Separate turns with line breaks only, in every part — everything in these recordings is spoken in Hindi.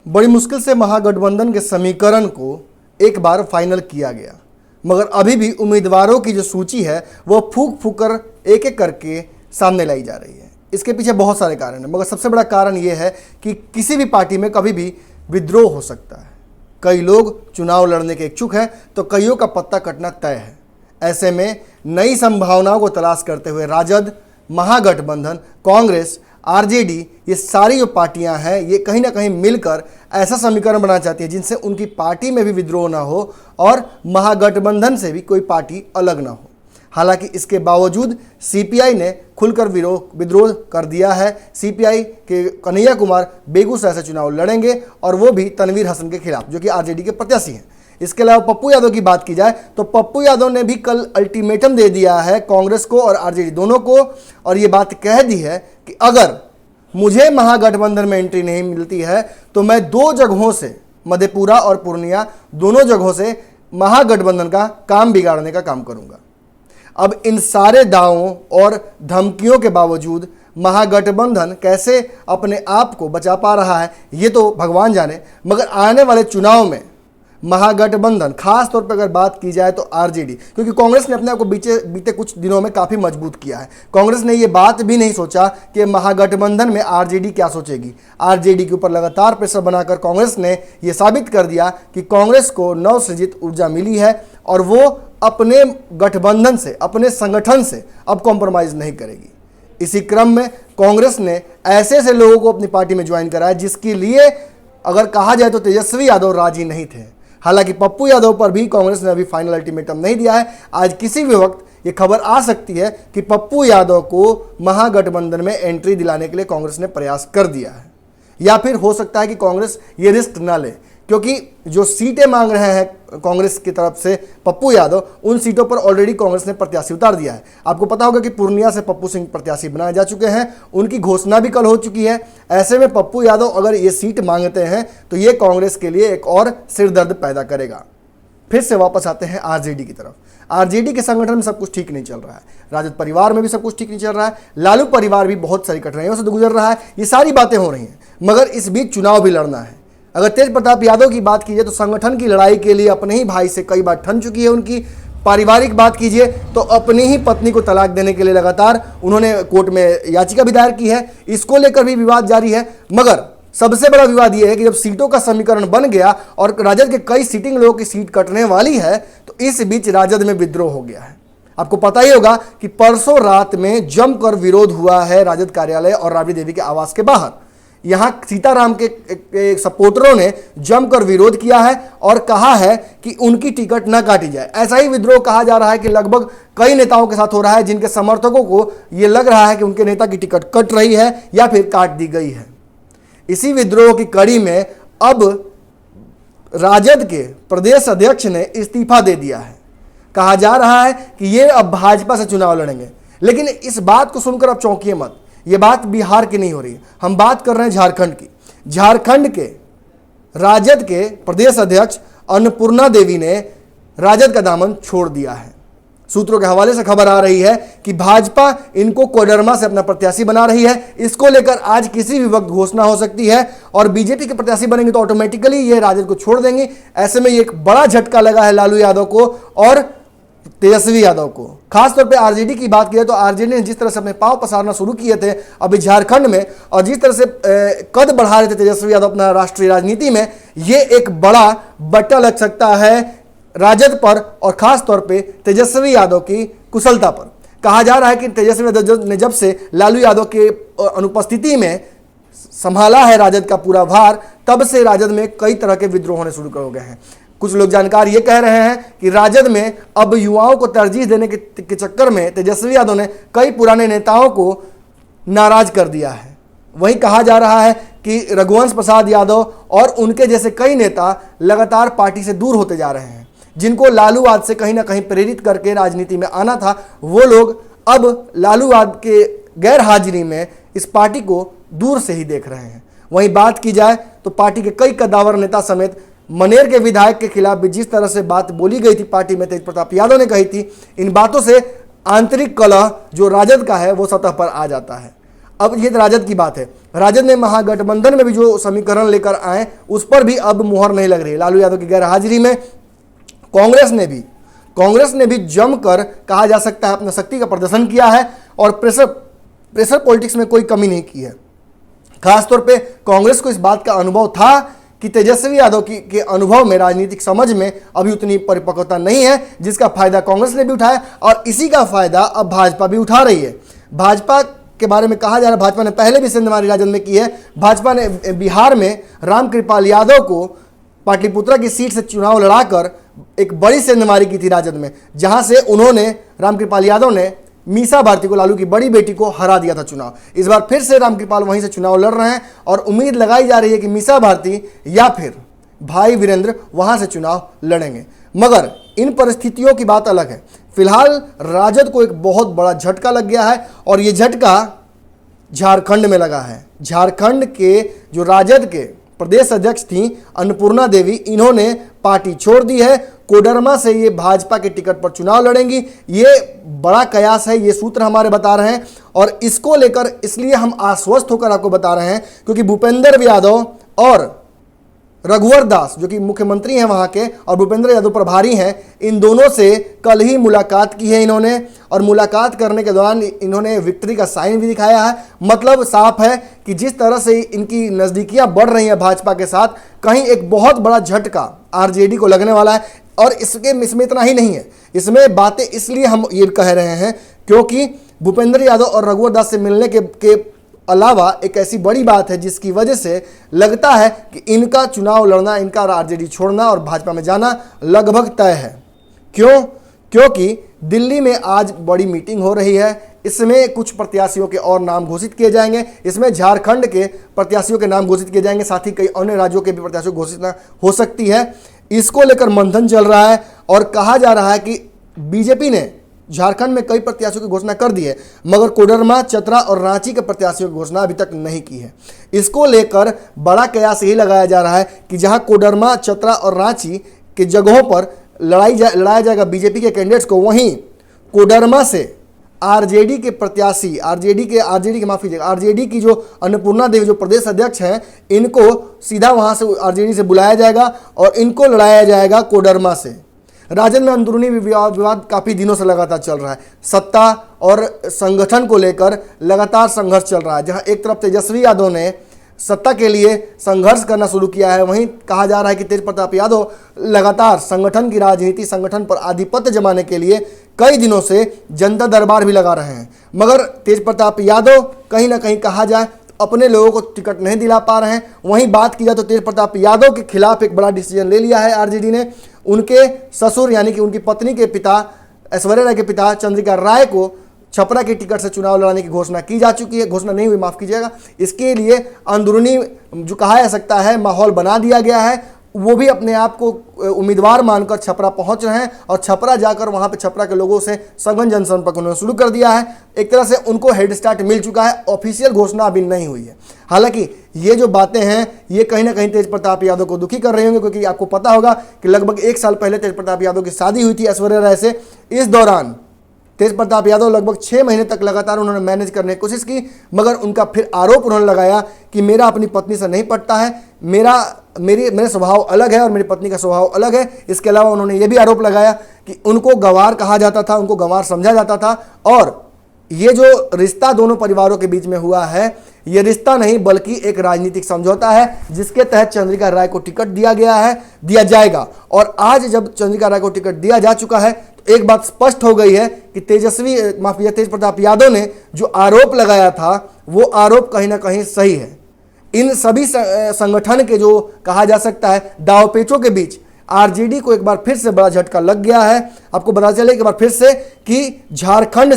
बड़ी मुश्किल से महागठबंधन के समीकरण को एक बार फाइनल किया गया, मगर अभी भी उम्मीदवारों की जो सूची है वो फूक फूक कर एक एक करके सामने लाई जा रही है। इसके पीछे बहुत सारे कारण हैं, मगर सबसे बड़ा कारण ये है कि किसी भी पार्टी में कभी भी विद्रोह हो सकता है। कई लोग चुनाव लड़ने के इच्छुक हैं तो कईयों का पत्ता कटना तय है। ऐसे में नई संभावनाओं को तलाश करते हुए राजद, महागठबंधन, कांग्रेस, आरजेडी, ये सारी जो पार्टियां हैं ये कहीं ना कहीं मिलकर ऐसा समीकरण बनाना चाहती है जिनसे उनकी पार्टी में भी विद्रोह ना हो और महागठबंधन से भी कोई पार्टी अलग ना हो। हालांकि इसके बावजूद सीपीआई ने खुलकर विद्रोह कर दिया है। सीपीआई के कन्हैया कुमार बेगूसराय से चुनाव लड़ेंगे और वो भी तनवीर हसन के खिलाफ, जो कि आरजेडी के प्रत्याशी हैं। इसके अलावा पप्पू यादव की बात की जाए तो पप्पू यादव ने भी कल अल्टीमेटम दे दिया है कांग्रेस को और आरजेडी दोनों को, और ये बात कह दी है कि अगर मुझे महागठबंधन में एंट्री नहीं मिलती है तो मैं दो जगहों से, मधेपुरा और पूर्णिया दोनों जगहों से महागठबंधन का काम बिगाड़ने का काम करूंगा। अब इन सारे दावों और धमकियों के बावजूद महागठबंधन कैसे अपने आप को बचा पा रहा है ये तो भगवान जाने, मगर आने वाले चुनाव में महागठबंधन, खास तौर पर अगर बात की जाए तो आरजेडी, क्योंकि कांग्रेस ने अपने आप को बीते कुछ दिनों में काफ़ी मजबूत किया है। कांग्रेस ने ये बात भी नहीं सोचा कि महागठबंधन में आरजेडी क्या सोचेगी। आरजेडी के ऊपर लगातार प्रेशर बनाकर कांग्रेस ने ये साबित कर दिया कि कांग्रेस को नवसृजित ऊर्जा मिली है और वो अपने गठबंधन से, अपने संगठन से अब कॉम्प्रोमाइज़ नहीं करेगी। इसी क्रम में कांग्रेस ने ऐसे ऐसे लोगों को अपनी पार्टी में ज्वाइन कराया जिसके लिए अगर कहा जाए तो तेजस्वी यादव राजी नहीं थे। हालांकि पप्पू यादव पर भी कांग्रेस ने अभी फाइनल अल्टीमेटम नहीं दिया है। आज किसी भी वक्त ये खबर आ सकती है कि पप्पू यादव को महागठबंधन में एंट्री दिलाने के लिए कांग्रेस ने प्रयास कर दिया है, या फिर हो सकता है कि कांग्रेस ये रिस्क ना ले, क्योंकि जो सीटें मांग रहे हैं कांग्रेस की तरफ से पप्पू यादव, उन सीटों पर ऑलरेडी कांग्रेस ने प्रत्याशी उतार दिया है। आपको पता होगा कि पूर्णिया से पप्पू सिंह प्रत्याशी बनाए जा चुके हैं, उनकी घोषणा भी कल हो चुकी है। ऐसे में पप्पू यादव अगर ये सीट मांगते हैं तो ये कांग्रेस के लिए एक और सिरदर्द पैदा करेगा। फिर से वापस आते हैं आरजेडी की तरफ। आरजेडी के संगठन में सब कुछ ठीक नहीं चल रहा है, राजद परिवार में भी सब कुछ ठीक नहीं चल रहा है, लालू परिवार भी बहुत सारी कठिनाइयों से गुजर रहा है। ये सारी बातें हो रही हैं, मगर इस बीच चुनाव भी लड़ना है। अगर तेज प्रताप यादव की बात कीजिए तो संगठन की लड़ाई के लिए अपने ही भाई से कई बार ठन चुकी है उनकी। पारिवारिक बात कीजिए तो अपनी ही पत्नी को तलाक देने के लिए लगातार उन्होंने कोर्ट में याचिका भी दायर की है। इसको लेकर भी विवाद जारी है, मगर सबसे बड़ा विवाद यह है कि जब सीटों का समीकरण बन गया और राजद के कई सिटिंग लोगों की सीट कटने वाली है तो इस बीच राजद में विद्रोह हो गया है। आपको पता ही होगा कि परसों रात में जमकर विरोध हुआ है राजद कार्यालय और राबड़ी देवी के आवास के बाहर। यहां सीताराम के सपोर्टरों ने जमकर विरोध किया है और कहा है कि उनकी टिकट न काटी जाए। ऐसा ही विद्रोह कहा जा रहा है कि लगभग कई नेताओं के साथ हो रहा है, जिनके समर्थकों को यह लग रहा है कि उनके नेता की टिकट कट रही है या फिर काट दी गई है। इसी विद्रोह की कड़ी में अब राजद के प्रदेश अध्यक्ष ने इस्तीफा दे दिया है। कहा जा रहा है कि ये अब भाजपा से चुनाव लड़ेंगे, लेकिन इस बात को सुनकर अब चौंकिए मत। ये बात बिहार की नहीं हो रही है, हम बात कर रहे हैं झारखंड की। झारखंड के राजद के प्रदेश अध्यक्ष अन्नपूर्णा देवी ने राजद का दामन छोड़ दिया है। सूत्रों के हवाले से खबर आ रही है कि भाजपा इनको कोडरमा से अपना प्रत्याशी बना रही है। इसको लेकर आज किसी भी वक्त घोषणा हो सकती है और बीजेपी के प्रत्याशी बनेंगे तो ऑटोमेटिकली ये राजद को छोड़ देंगे। ऐसे में ये एक बड़ा झटका लगा है लालू यादव को और तेजस्वी यादव को। खासतौर पे आरजेडी की बात की जाए तो आरजेडी ने जिस तरह से अपने पांव पसारना शुरू किए थे अभी झारखंड में, और जिस तरह से कद बढ़ा रहे थे तेजस्वी यादव अपना राष्ट्रीय राजनीति में, ये एक बड़ा बट्टा लग सकता है राजद पर और खास तौर पे तेजस्वी यादव की कुशलता पर। कहा जा रहा है कि तेजस्वी यादव ने जब से लालू यादव के अनुपस्थिति में संभाला है राजद का पूरा भार, तब से राजद में कई तरह के विद्रोह होने शुरू हो गए हैं। कुछ लोग जानकार ये कह रहे हैं कि राजद में अब युवाओं को तरजीह देने के चक्कर में तेजस्वी यादव ने कई पुराने नेताओं को नाराज कर दिया है। वहीं कहा जा रहा है कि रघुवंश प्रसाद यादव और उनके जैसे कई नेता लगातार पार्टी से दूर होते जा रहे हैं। जिनको लालूवाद से कहीं ना कहीं प्रेरित करके राजनीति में आना था, वो लोग अब लालूवाद के गैर हाजिरी में इस पार्टी को दूर से ही देख रहे हैं। वहीं बात की जाए तो पार्टी के कई कद्दावर नेता समेत मनेर के विधायक के खिलाफ भी जिस तरह से बात बोली गई थी पार्टी में, तेज प्रताप यादव ने कही थी, इन बातों से आंतरिक कलह जो राजद का है वो सतह पर आ जाता है। अब ये राजद की बात है। राजद ने महागठबंधन में भी जो समीकरण लेकर आए उस पर भी अब मुहर नहीं लग रही। लालू यादव की गैर हाजिरी में कांग्रेस ने भी जमकर कहा जा सकता है अपना शक्ति का प्रदर्शन किया है और प्रेशर पॉलिटिक्स में कोई कमी नहीं की है। खासतौर पे कांग्रेस को इस बात का अनुभव था कि तेजस्वी यादव के अनुभव में, राजनीतिक समझ में अभी उतनी परिपक्वता नहीं है, जिसका फायदा कांग्रेस ने भी उठाया और इसी का फायदा अब भाजपा भी उठा रही है। भाजपा के बारे में कहा जा रहा है, भाजपा ने पहले भी सेंधमारी राजद में की है। भाजपा ने बिहार में रामकृपाल यादव को पाटलिपुत्रा की सीट से चुनाव लड़ाकर एक बड़ी सेंधमारी की थी राजद में, जहां से उन्होंने, रामकृपाल यादव ने मीसा भारती को, लालू की बड़ी बेटी को हरा दिया था चुनाव। इस बार फिर से रामकृपाल वहीं से चुनाव लड़ रहे हैं और उम्मीद लगाई जा रही है कि मीसा भारती या फिर भाई वीरेंद्र वहां से चुनाव लड़ेंगे। मगर इन परिस्थितियों की बात अलग है। फिलहाल राजद को एक बहुत बड़ा झटका लग गया है और ये झटका झारखंड में लगा है। झारखंड के जो राजद के प्रदेश अध्यक्ष थी अन्नपूर्णा देवी, इन्होंने पार्टी छोड़ दी है। कोडरमा से ये भाजपा के टिकट पर चुनाव लड़ेंगी। ये बड़ा कयास है, ये सूत्र हमारे बता रहे हैं और इसको लेकर इसलिए हम आश्वस्त होकर आपको बता रहे हैं क्योंकि भूपेंद्र यादव और रघुवर दास जो कि मुख्यमंत्री हैं वहाँ के और भूपेंद्र यादव प्रभारी हैं, इन दोनों से कल ही मुलाकात की है इन्होंने और मुलाकात करने के दौरान इन्होंने विक्ट्री का साइन भी दिखाया है। मतलब साफ है कि जिस तरह से इनकी नज़दीकियाँ बढ़ रही हैं भाजपा के साथ, कहीं एक बहुत बड़ा झटका आरजेडी को लगने वाला है। और इसमें इतना ही नहीं है, इसमें बातें इसलिए हम ये कह रहे हैं क्योंकि भूपेंद्र यादव और रघुवर दास से मिलने के अलावा एक ऐसी बड़ी बात है जिसकी वजह से लगता है कि इनका चुनाव लड़ना, इनका आरजेडी छोड़ना और भाजपा में जाना लगभग तय है। क्यों? क्योंकि दिल्ली में आज बड़ी मीटिंग हो रही है। इसमें कुछ प्रत्याशियों के और नाम घोषित किए जाएंगे। इसमें झारखंड के प्रत्याशियों के नाम घोषित किए जाएंगे, साथ ही कई अन्य राज्यों के भी प्रत्याशियों की घोषणा हो सकती है। इसको लेकर मंथन चल रहा है और कहा जा रहा है कि बीजेपी ने झारखंड में कई प्रत्याशियों की घोषणा कर दी है, मगर कोडरमा, चतरा और रांची के प्रत्याशियों की घोषणा अभी तक नहीं की है। इसको लेकर बड़ा कयास यही लगाया जा रहा है कि जहां कोडरमा, चतरा और रांची के जगहों पर लड़ाया जाएगा बीजेपी के कैंडिडेट्स को, वहीं कोडरमा से आरजेडी के प्रत्याशी, आरजेडी की जो अन्नपूर्णा देवी जो प्रदेश अध्यक्ष हैं, इनको सीधा वहां से आरजेडी से बुलाया जाएगा और इनको लड़ाया जाएगा कोडरमा से। राजद में अंदरूनी विवाद काफ़ी दिनों से लगातार चल रहा है। सत्ता और संगठन को लेकर लगातार संघर्ष चल रहा है। जहां एक तरफ तेजस्वी यादव ने सत्ता के लिए संघर्ष करना शुरू किया है, वहीं कहा जा रहा है कि तेज प्रताप यादव लगातार संगठन की राजनीति, संगठन पर आधिपत्य जमाने के लिए कई दिनों से जनता दरबार भी लगा रहे हैं। मगर तेज प्रताप यादव कहीं ना कहीं कहा जाए अपने लोगों को टिकट नहीं दिला पा रहे हैं। वहीं बात की जाए तो तेज प्रताप यादव के खिलाफ एक बड़ा डिसीजन ले लिया है आरजेडी ने। उनके ससुर यानी कि उनकी पत्नी के पिता, ऐश्वर्या राय के पिता चंद्रिका राय को छपरा के टिकट से चुनाव लड़ाने की घोषणा की जा चुकी है। घोषणा नहीं हुई, माफ कीजिएगा। इसके लिए अंदरूनी जो कहा जा सकता है माहौल बना दिया गया है। वो भी अपने आप को उम्मीदवार मानकर छपरा पहुंच रहे हैं और छपरा जाकर वहां पे छपरा के लोगों से सघन जनसंपर्क उन्होंने शुरू कर दिया है। एक तरह से उनको हेड स्टार्ट मिल चुका है। ऑफिशियल घोषणा अभी नहीं हुई है। हालांकि ये जो बातें हैं ये कहीं ना कहीं तेज प्रताप यादव को दुखी कर रहे होंगे, क्योंकि आपको पता होगा कि लगभग 1 साल पहले तेज प्रताप यादव की शादी हुई थी ऐश्वर्या राय से। इस दौरान तेज प्रताप यादव लगभग 6 महीने तक लगातार उन्होंने मैनेज करने की कोशिश की, मगर उनका फिर आरोप उन्होंने लगाया कि मेरा अपनी पत्नी से नहीं पटता है, मेरे स्वभाव अलग है और मेरी पत्नी का स्वभाव अलग है। इसके अलावा उन्होंने ये भी आरोप लगाया कि उनको गंवार कहा जाता था, उनको गंवार समझा जाता था और ये जो रिश्ता दोनों परिवारों के बीच में हुआ है, ये रिश्ता नहीं बल्कि एक राजनीतिक समझौता है जिसके तहत चंद्रिका राय को टिकट दिया जाएगा। और आज जब चंद्रिका राय को टिकट दिया जा चुका है तो एक बात स्पष्ट हो गई है कि तेज प्रताप यादव ने जो आरोप लगाया था वो आरोप कहीं ना कहीं सही है। इन सभी संगठन के जो कहा जा सकता है दावपेचों के बीच आरजेडी को एक बार फिर से बड़ा झटका लग गया है। आपको पता चले एक बार फिर से कि झारखंड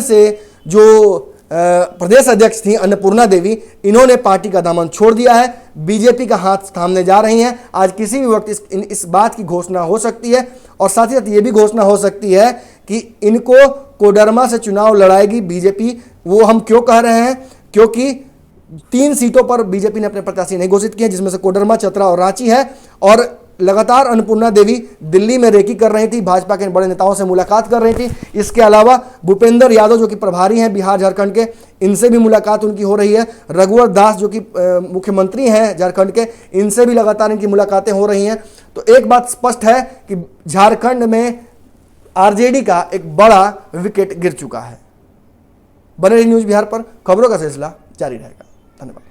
से जो प्रदेश अध्यक्ष थी अन्नपूर्णा देवी, इन्होंने पार्टी का दामन छोड़ दिया है, बीजेपी का हाथ थामने जा रही हैं। आज किसी भी वक्त इस बात की घोषणा हो सकती है और साथ ही साथ ये भी घोषणा हो सकती है कि इनको कोडरमा से चुनाव लड़ाएगी बीजेपी। वो हम क्यों कह रहे हैं? क्योंकि 3 सीटों पर बीजेपी ने अपने प्रत्याशी नहीं घोषित किए, जिसमें से कोडरमा, चतरा और रांची है। और लगातार अन्नपूर्णा देवी दिल्ली में रेकी कर रही थी, भाजपा के बड़े नेताओं से मुलाकात कर रही थी। इसके अलावा भूपेंद्र यादव जो कि प्रभारी हैं बिहार झारखंड के, इनसे भी मुलाकात उनकी हो रही है। रघुवर दास जो कि मुख्यमंत्री हैं झारखंड के, इनसे भी लगातार इनकी मुलाकातें हो रही हैं। तो एक बात स्पष्ट है कि झारखंड में आरजेडी का एक बड़ा विकेट गिर चुका है। बने रहिए न्यूज़ बिहार पर, खबरों का सिलसिला जारी रहेगा। धन्यवाद।